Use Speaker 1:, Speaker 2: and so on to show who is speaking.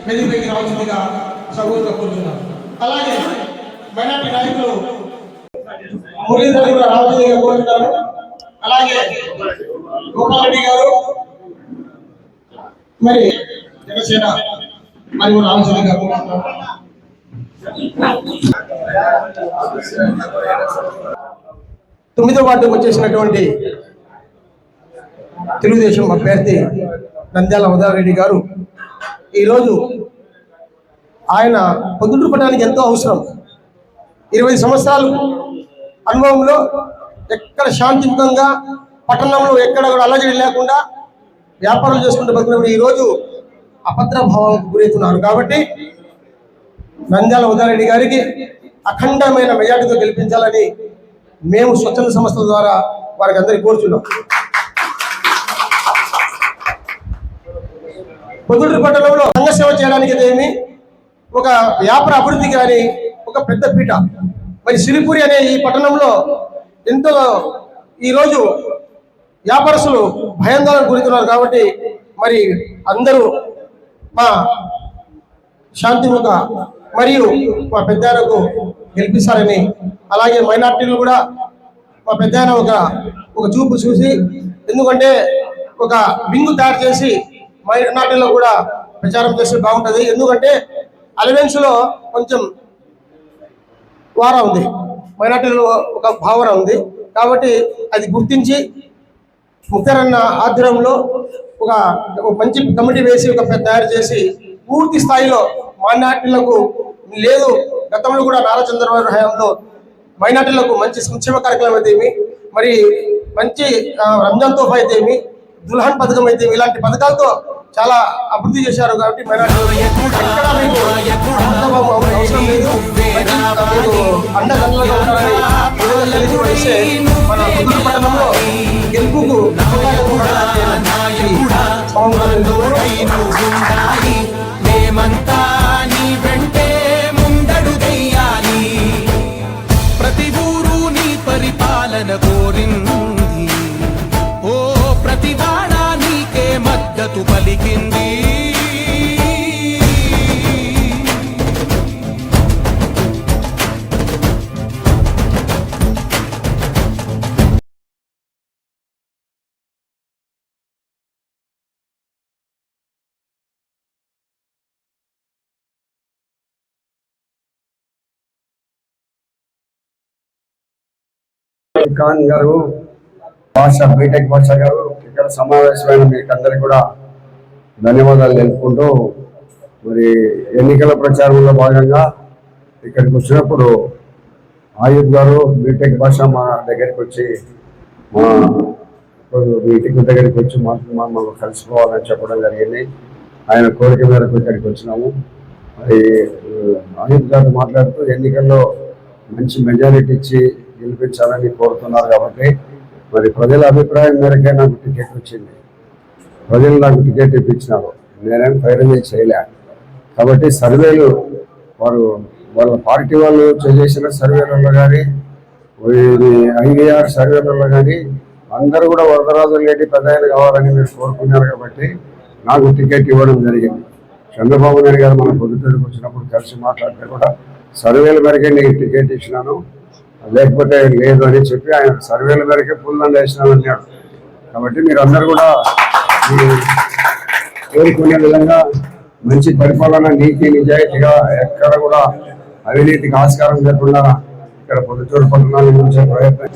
Speaker 1: వేదికపైకి రావాల్సిందిగా సభ్యులుగా కోరుతున్నాను. అలాగే మైనార్టీ నాయకులు మురళీధర్ కూడా రావాల్సిందిగా కోరుతున్నారు. అలాగే గోపాలరెడ్డి గారు మరి జనసేన మరి రావాల్సిందిగా కోరుతున్నారు. 9వ వార్డుకు వచ్చేసినటువంటి తెలుగుదేశం అభ్యర్థి నంద్యాల ఉదయరెడ్డి గారు ఈరోజు ఆయన పొద్దుటూపడానికి ఎంతో అవసరం. 20 సంవత్సరాలు అనుభవంలో ఎక్కడ శాంతియుతంగా పట్టణంలో ఎక్కడ కూడా అలజడి లేకుండా వ్యాపారాలు చేసుకుంటూ బతుకున్నప్పుడు ఈరోజు అభద్రభావానికి గురవుతున్నారు. కాబట్టి నంద్యాల ఉదయరెడ్డి గారికి అఖండమైన మెజార్టీతో గెలిపించాలని మేము స్వచ్ఛంద సంస్థల ద్వారా వారికి అందరికీ కోరుచున్నాం. పొద్దుటూరు పట్టణంలో సంఘ సేవ చేయడానికి ఏమి ఒక వ్యాపార అభివృద్ధి కానీ ఒక పెద్ద పీట. మరి సిరిపురి అనే ఈ పట్టణంలో ఎంతో ఈరోజు వ్యాపారస్తులు భయాందోళనకు గురవుతున్నారు. కాబట్టి మరి అందరూ మా శాంతిముఖ మరియు మా పెద్దలకు గెలిపిస్తారని, అలాగే మైనార్టీలు కూడా మా పెద్ద ఒక చూపు చూసి, ఎందుకంటే ఒక వింగు తయారు చేసి మైనార్టీలో కూడా ప్రచారం చేస్తే బాగుంటుంది. ఎందుకంటే అలవెన్స్లో కొంచెం వారా ఉంది, మైనార్టీలో ఒక భావన ఉంది. కాబట్టి అది గుర్తించి ముఖ్యరన్న ఆధ్వర్యంలో ఒక మంచి కమిటీ వేసి ఒక తయారు చేసి పూర్తి స్థాయిలో మైనార్టీలకు లేదు. గతంలో కూడా నారా చంద్రబాబు హయాంలో మైనార్టీలకు మంచి సంక్షేమ కార్యక్రమం అయితే ఏమి, మరి మంచి రంజాన్ తోఫా అయితే ఏమి, దుల్హన్ పథకం అయితే ఇలాంటి పథకాలతో చాలా అభివృద్ధి చేశారు. కాబట్టి మైనార్టీలు ఎక్కడా మీకు అవసరం లేదు, అండదండలుగా ఉండాలని తెలియజేస్తే మన పొద్దుటూరు పట్టణంలో గెలుపుకు
Speaker 2: ప్రతి ఊరు నీ పరిపాలన కోరింది. ఓ ప్రతి వాడ నీకే మద్దతు పలికింది.
Speaker 3: ఖాన్ గారు, బీటెక్ భాష గారు ఇక్కడ సమావేశమైన మీకు అందరికీ కూడా ధన్యవాదాలు తెలుపుకుంటూ, మరి ఎన్నికల ప్రచారంలో భాగంగా ఇక్కడికి వచ్చినప్పుడు ఆయుధ్ గారు బీటెక్ భాష మా దగ్గరికి వచ్చి మా మీటింగ్ దగ్గరికి వచ్చి మమ్మల్ని కలిసిపోవాలని చెప్పడం జరిగింది. ఆయన కోరిక మేరకు ఇక్కడికి వచ్చినాము. మరి ఆయుధ్ గారు మాట్లాడుతూ ఎన్నికల్లో మంచి మెజారిటీ ఇచ్చి గెలిపించాలని కోరుతున్నారు. కాబట్టి మరి ప్రజల అభిప్రాయం మేరకే నాకు టికెట్ వచ్చింది. ప్రజలు నాకు టికెట్ ఇప్పించినారు, నేనేం ఫైనల్ చేయలే. కాబట్టి సర్వేలు వాళ్ళ పార్టీ వాళ్ళు చేసిన సర్వేలలో కానీ ఐవీఆర్ సర్వేలలో కానీ అందరూ కూడా వరదరాజు రెడ్డి పెద్ద కావాలని మీరు కోరుకున్నారు. కాబట్టి నాకు టికెట్ ఇవ్వడం జరిగింది. చంద్రబాబు నాయుడు గారు మన పొద్దుటూరుకు వచ్చినప్పుడు కలిసి మాట్లాడితే కూడా సర్వేల మేరకే నీకు టికెట్ ఇచ్చినాను, లేకపోతే లేదు అని చెప్పి ఆయన సర్వేల మేరకే పుల్లండ వేసినాను అన్నాడు. కాబట్టి మీరు అందరూ కూడా కోరుకునే విధంగా మంచి పరిపాలన, నీతి నిజాయితీగా ఎక్కడ కూడా అవినీతికి ఆస్కారం లేకుండా ఇక్కడ పొద్దుటూరు పట్టణాన్ని ఉంచే ప్రయత్నం